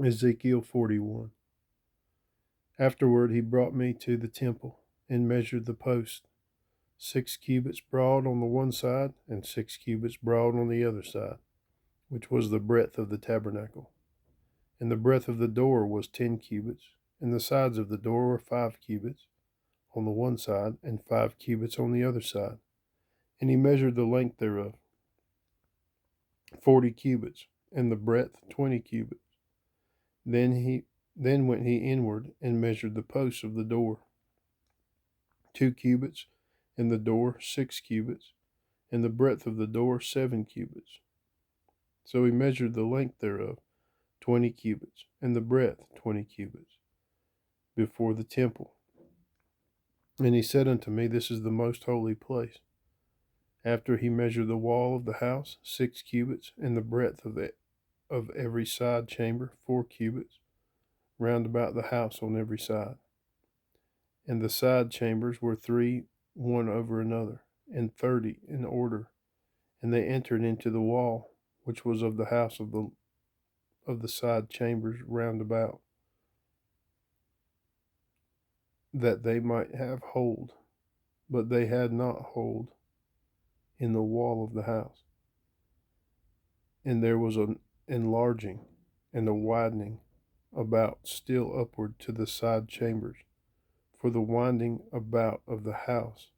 Ezekiel 41. Afterward he brought me to the temple, and measured the post, 6 cubits broad on the one side, and 6 cubits broad on the other side, which was the breadth of the tabernacle. And the breadth of the door was 10 cubits, and the sides of the door were 5 cubits on the one side, and 5 cubits on the other side. And he measured the length thereof, 40 cubits, and the breadth 20 cubits. Then went he inward, and measured the posts of the door, 2 cubits, and the door 6 cubits, and the breadth of the door 7 cubits. So he measured the length thereof, 20 cubits, and the breadth 20 cubits, before the temple. And he said unto me, This is the most holy place. After he measured the wall of the house 6 cubits, and the breadth of every side chamber 4 cubits, round about the house on every side. And the side chambers were 3 one over another, and 30 in order. And they entered into the wall which was of the house of the side chambers round about, that they might have hold, but they had not hold in the wall of the house. And there was an enlarging and a widening about still upward to the side chambers, for the winding about of the house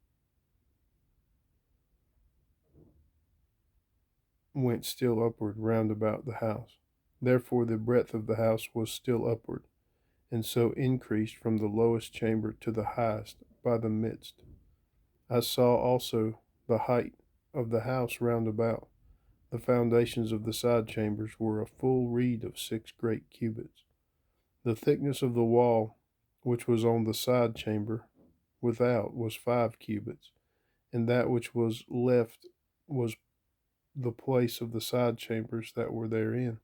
went still upward round about the house. Therefore the breadth of the house was still upward, and so increased from the lowest chamber to the highest by the midst. I saw also the height of the house round about. The foundations of the side chambers were a full reed of 6 great cubits. The thickness of the wall which was on the side chamber without was 5 cubits, and that which was left was the place of the side chambers that were therein.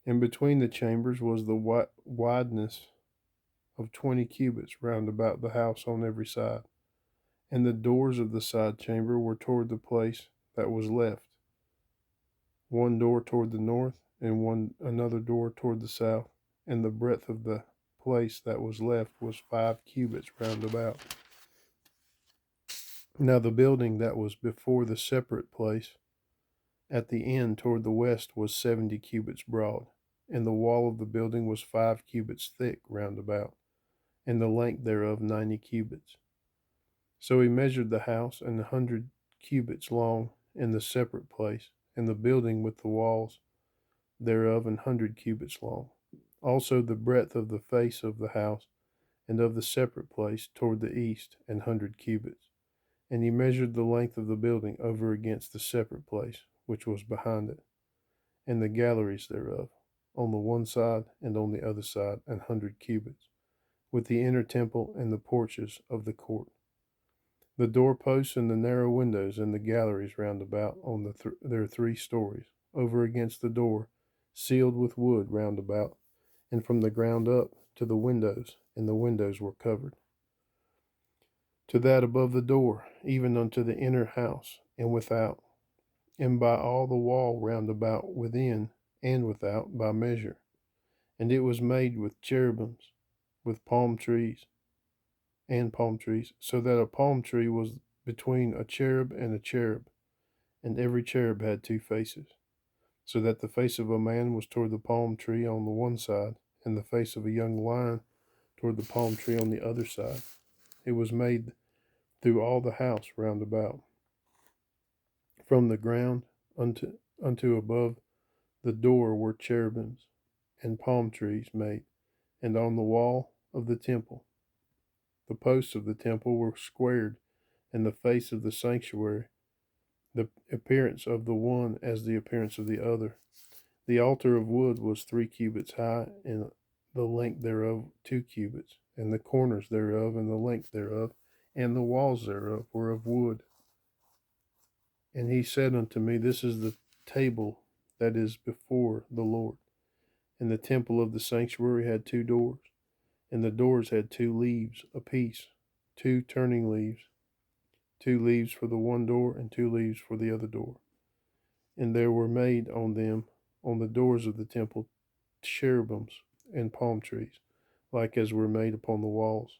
And between the chambers was the wideness of 20 cubits round about the house on every side. And the doors of the side chamber were toward the place that was left, one door toward the north, and another door toward the south. And the breadth of the place that was left was 5 cubits round about. Now the building that was before the separate place at the end toward the west was 70 cubits broad, and the wall of the building was 5 cubits thick round about, and the length thereof 90 cubits. So he measured the house, 100 cubits long in the separate place, and the building with the walls thereof 100 cubits long. Also the breadth of the face of the house and of the separate place toward the east 100 cubits. And he measured the length of the building over against the separate place which was behind it, and the galleries thereof, on the one side and on the other side 100 cubits, with the inner temple and the porches of the court. The doorposts and the narrow windows and the galleries round about on their 3 stories, over against the door, sealed with wood round about, and from the ground up to the windows, and the windows were covered. To that above the door, even unto the inner house and without, and by all the wall round about within and without by measure. And it was made with cherubims, with palm trees, so that a palm tree was between a cherub and a cherub, and every cherub had 2 faces, so that the face of a man was toward the palm tree on the one side, and the face of a young lion toward the palm tree on the other side. It was made through all the house round about, from the ground unto above the door were cherubims and palm trees made, and on the wall of the temple. The posts of the temple were squared, and the face of the sanctuary, the appearance of the one as the appearance of the other. The altar of wood was 3 cubits high, and the length thereof 2 cubits, and the corners thereof, and the length thereof, and the walls thereof were of wood. And he said unto me, This is the table that is before the Lord. And the temple of the sanctuary had 2 doors, and the doors had 2 leaves apiece, 2 turning leaves, 2 leaves for the one door, and 2 leaves for the other door. And there were made on them, on the doors of the temple, cherubims and palm trees, like as were made upon the walls.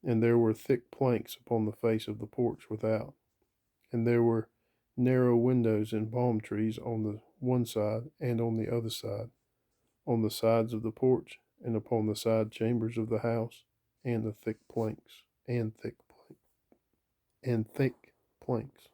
And there were thick planks upon the face of the porch without. And there were narrow windows in palm trees on the one side and on the other side, on the sides of the porch, and upon the side chambers of the house, and the thick planks, and thick planks.